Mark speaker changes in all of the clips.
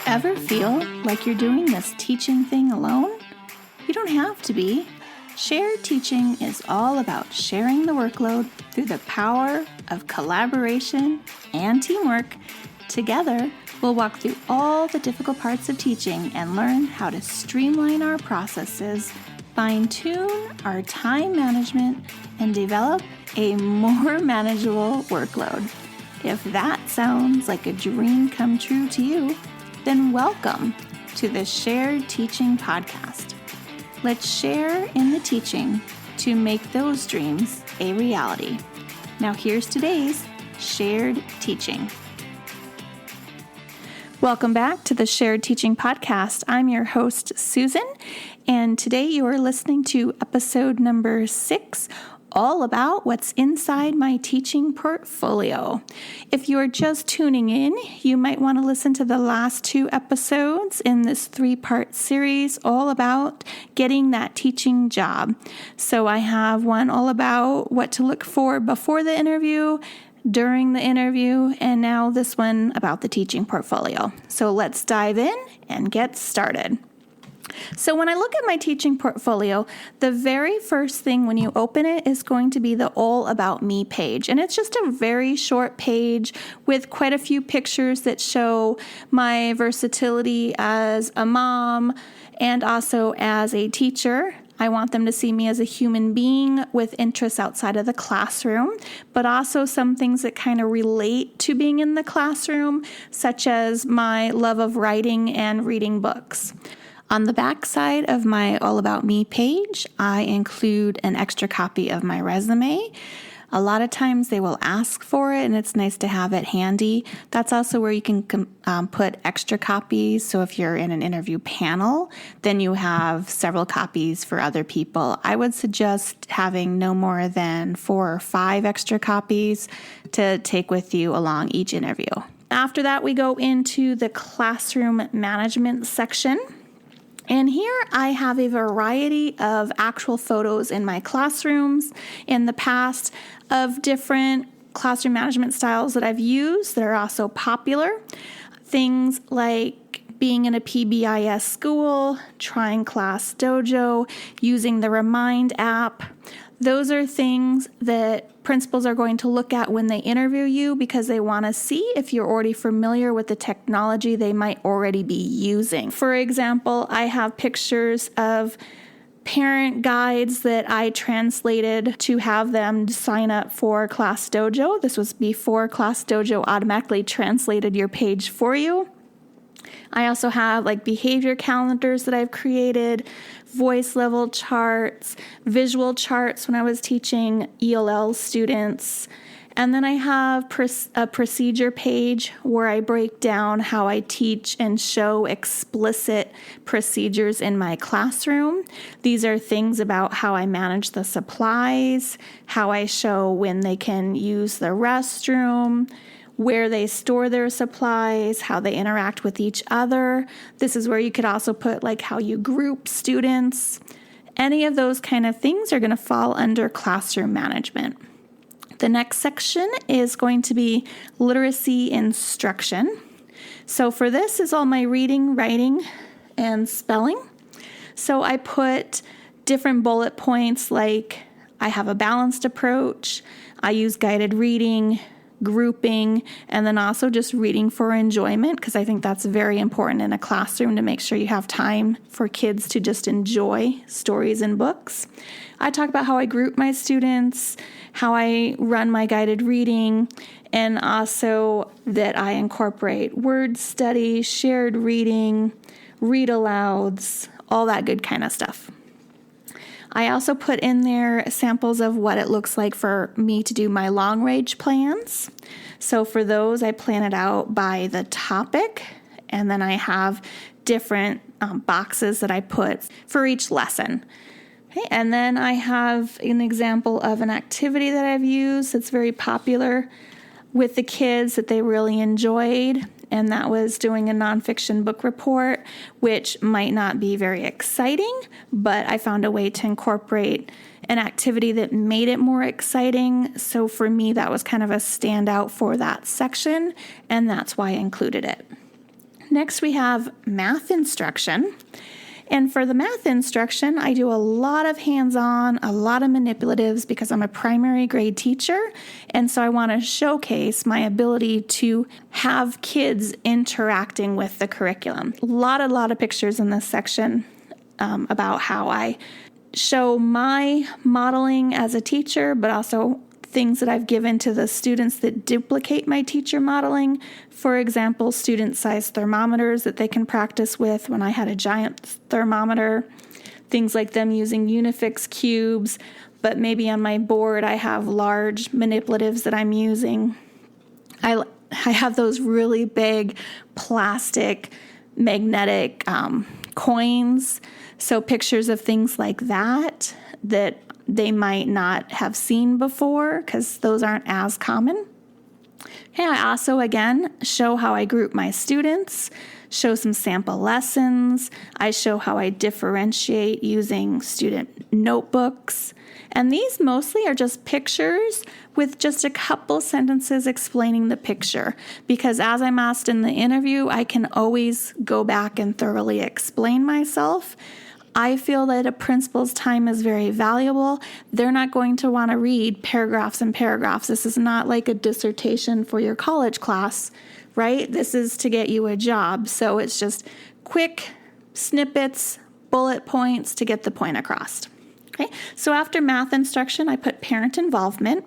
Speaker 1: Ever feel like you're doing this teaching thing alone? You don't have to be. Shared teaching is all about sharing the workload through the power of collaboration and teamwork. Together, we'll walk through all the difficult parts of teaching and learn how to streamline our processes, fine-tune our time management, and develop a more manageable workload. If that sounds like a dream come true to you, then welcome to the Shared Teaching Podcast. Let's share in the teaching to make those dreams a reality. Now here's today's Shared Teaching. Welcome back to the Shared Teaching Podcast. I'm your host, Susan, and today you are listening to episode number 6, all about what's inside my teaching portfolio. If you are just tuning in, you might want to listen to the last 2 episodes in this 3-part series all about getting that teaching job. So I have one all about what to look for before the interview, during the interview, and now this one about the teaching portfolio. So let's dive in and get started. So when I look at my teaching portfolio, the very first thing when you open it is going to be the All About Me page. And it's just a very short page with quite a few pictures that show my versatility as a mom and also as a teacher. I want them to see me as a human being with interests outside of the classroom, but also some things that kind of relate to being in the classroom, such as my love of writing and reading books. On the back side of my All About Me page, I include an extra copy of my resume. A lot of times they will ask for it, and it's nice to have it handy. That's also where you can put extra copies. So if you're in an interview panel, then you have several copies for other people. I would suggest having no more than 4 or 5 extra copies to take with you along each interview. After that, we go into the classroom management section. And here I have a variety of actual photos in my classrooms in the past of different classroom management styles that I've used that are also popular. Things like being in a PBIS school, trying Class Dojo, using the Remind app. Those are things that principals are going to look at when they interview you because they want to see if you're already familiar with the technology they might already be using. For example, I have pictures of parent guides that I translated to have them sign up for Class Dojo. This was before Class Dojo automatically translated your page for you. I also have behavior calendars that I've created, voice level charts, visual charts when I was teaching ELL students. And then I have a procedure page where I break down how I teach and show explicit procedures in my classroom. These are things about how I manage the supplies, how I show when they can use the restroom, where they store their supplies, how they interact with each other. This is where you could also put how you group students. Any of those kind of things are going to fall under classroom management. The next section is going to be literacy instruction. So for this is all my reading, writing, and spelling. So I put different bullet points like I have a balanced approach, I use guided reading, grouping, and then also just reading for enjoyment, because I think that's very important in a classroom to make sure you have time for kids to just enjoy stories and books. I talk about how I group my students, how I run my guided reading, and also that I incorporate word study, shared reading, read alouds, all that good kind of stuff. I also put in there samples of what it looks like for me to do my long-range plans. So for those, I plan it out by the topic, and then I have different boxes that I put for each lesson. Okay, and then I have an example of an activity that I've used that's very popular with the kids that they really enjoyed, and that was doing a nonfiction book report, which might not be very exciting, but I found a way to incorporate an activity that made it more exciting. So for me, that was kind of a standout for that section, and that's why I included it. Next, we have math instruction. And for the math instruction, I do a lot of hands-on, a lot of manipulatives because I'm a primary grade teacher. And so I want to showcase my ability to have kids interacting with the curriculum. A lot of pictures in this section about how I show my modeling as a teacher, but also things that I've given to the students that duplicate my teacher modeling. For example, student-sized thermometers that they can practice with when I had a giant thermometer, things like them using Unifix cubes, but maybe on my board I have large manipulatives that I'm using. I have those really big plastic magnetic coins, so pictures of things like that they might not have seen before because those aren't as common. Okay, I also, again, show how I group my students, show some sample lessons. I show how I differentiate using student notebooks. And these mostly are just pictures with just a couple sentences explaining the picture. Because as I'm asked in the interview, I can always go back and thoroughly explain myself. I feel that a principal's time is very valuable. They're not going to want to read paragraphs and paragraphs. This is not like a dissertation for your college class, right? This is to get you a job. So it's just quick snippets, bullet points to get the point across. Okay, so after math instruction, I put parent involvement.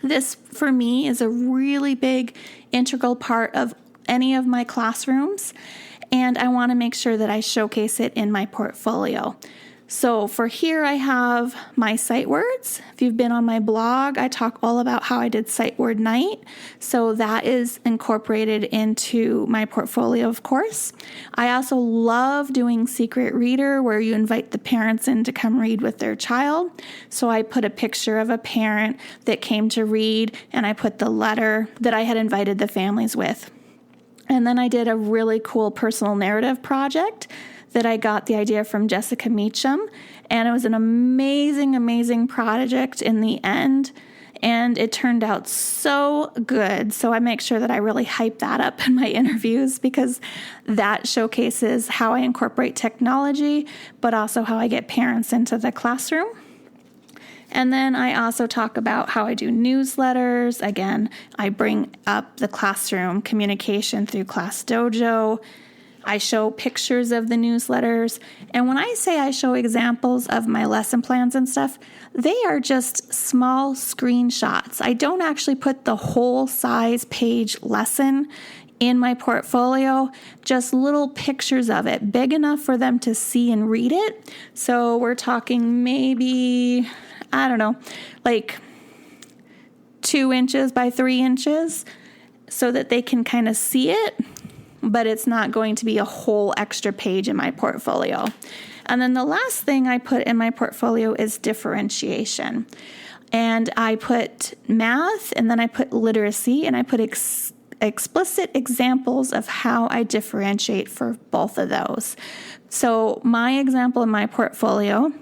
Speaker 1: This, for me, is a really big integral part of any of my classrooms. And I want to make sure that I showcase it in my portfolio. So for here, I have my sight words. If you've been on my blog, I talk all about how I did sight word night. So that is incorporated into my portfolio, of course. I also love doing secret reader where you invite the parents in to come read with their child. So I put a picture of a parent that came to read, and I put the letter that I had invited the families with. And then I did a really cool personal narrative project that I got the idea from Jessica Meacham. And it was an amazing project in the end. And it turned out so good. So I make sure that I really hype that up in my interviews because that showcases how I incorporate technology, but also how I get parents into the classroom. And then I also talk about how I do newsletters. Again, I bring up the classroom communication through Class Dojo. I show pictures of the newsletters. And when I say I show examples of my lesson plans and stuff, they are just small screenshots. I don't actually put the whole size page lesson in my portfolio, just little pictures of it, big enough for them to see and read it. So we're talking maybe, I don't know, like 2 inches by 3 inches so that they can kind of see it, but it's not going to be a whole extra page in my portfolio. And then the last thing I put in my portfolio is differentiation. And I put math, and then I put literacy, and I put explicit examples of how I differentiate for both of those. So my example in my portfolio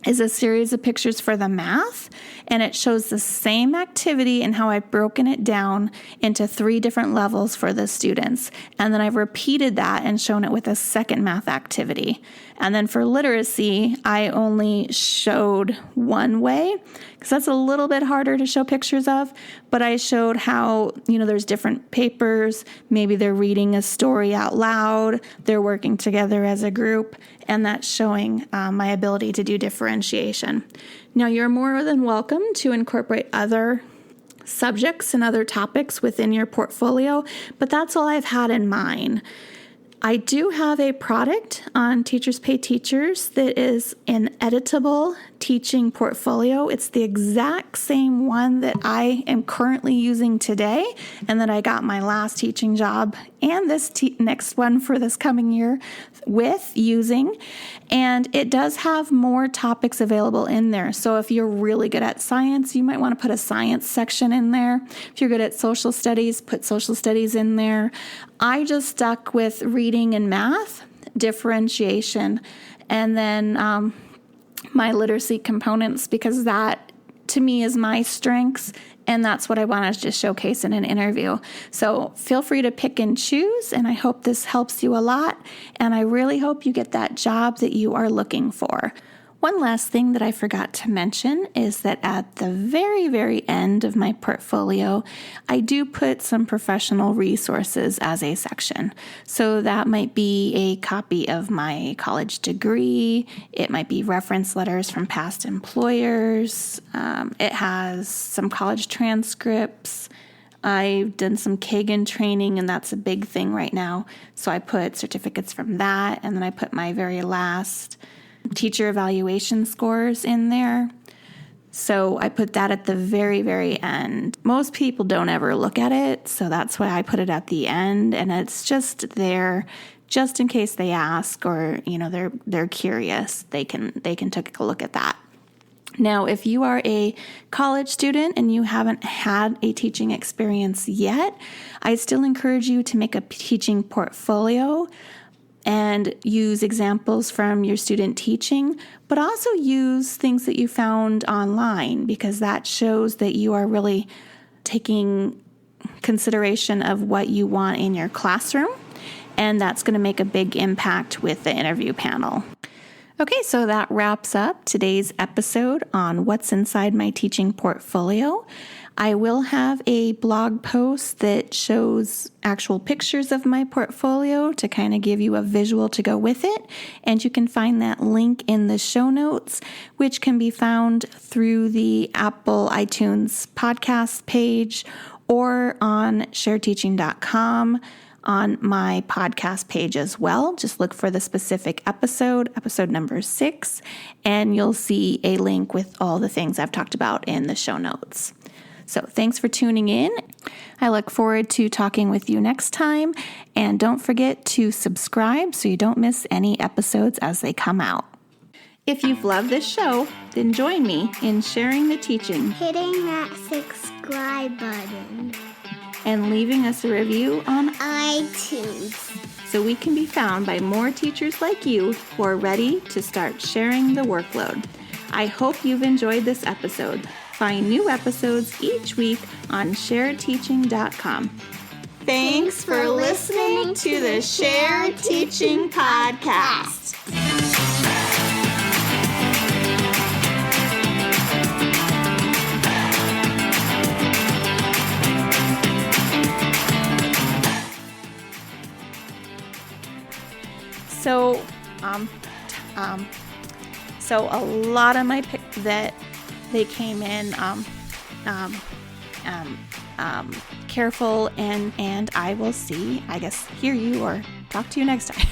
Speaker 1: is a series of pictures for the math, and it shows the same activity and how I've broken it down into 3 different levels for the students. And then I've repeated that and shown it with a second math activity. And then for literacy, I only showed one way because that's a little bit harder to show pictures of, but I showed how, there's different papers, maybe they're reading a story out loud, they're working together as a group, and that's showing my ability to do differentiation. Now, you're more than welcome to incorporate other subjects and other topics within your portfolio, but that's all I've had in mind. I do have a product on Teachers Pay Teachers that is an editable teaching portfolio. It's the exact same one that I am currently using today and that I got my last teaching job and this next one for this coming year with using. And it does have more topics available in there. So if you're really good at science, you might want to put a science section in there. If you're good at social studies, put social studies in there. I just stuck with reading and math, differentiation, and then my literacy components, because that to me is my strengths, and that's what I want to just showcase in an interview. So feel free to pick and choose, and I hope this helps you a lot, and I really hope you get that job that you are looking for. One last thing that I forgot to mention is that at the very, very end of my portfolio, I do put some professional resources as a section. So that might be a copy of my college degree. It might be reference letters from past employers. It has some college transcripts. I've done some Kagan training, and that's a big thing right now. So I put certificates from that, and then I put my very last teacher evaluation scores in there. So I put that at the very, very end. Most people don't ever look at it, so that's why I put it at the end, and it's just there just in case they ask, or they're curious. They can take a look at that. Now, if you are a college student and you haven't had a teaching experience yet, I still encourage you to make a teaching portfolio and use examples from your student teaching, but also use things that you found online, because that shows that you are really taking consideration of what you want in your classroom, and that's going to make a big impact with the interview panel. Okay, so that wraps up today's episode on what's inside my teaching portfolio. I will have a blog post that shows actual pictures of my portfolio to kind of give you a visual to go with it. And you can find that link in the show notes, which can be found through the Apple iTunes podcast page or on sharedteaching.com on my podcast page as well. Just look for the specific episode number 6, and you'll see a link with all the things I've talked about in the show notes. So thanks for tuning in. I look forward to talking with you next time. And don't forget to subscribe so you don't miss any episodes as they come out. If you've loved this show, then join me in sharing the teaching,
Speaker 2: hitting that subscribe button,
Speaker 1: and leaving us a review on
Speaker 2: iTunes,
Speaker 1: so we can be found by more teachers like you who are ready to start sharing the workload. I hope you've enjoyed this episode. Find new episodes each week on sharedteaching.com. Thanks for listening to the Shared Teaching Podcast. So a lot of my that they came in careful, and I will hear you or talk to you next time.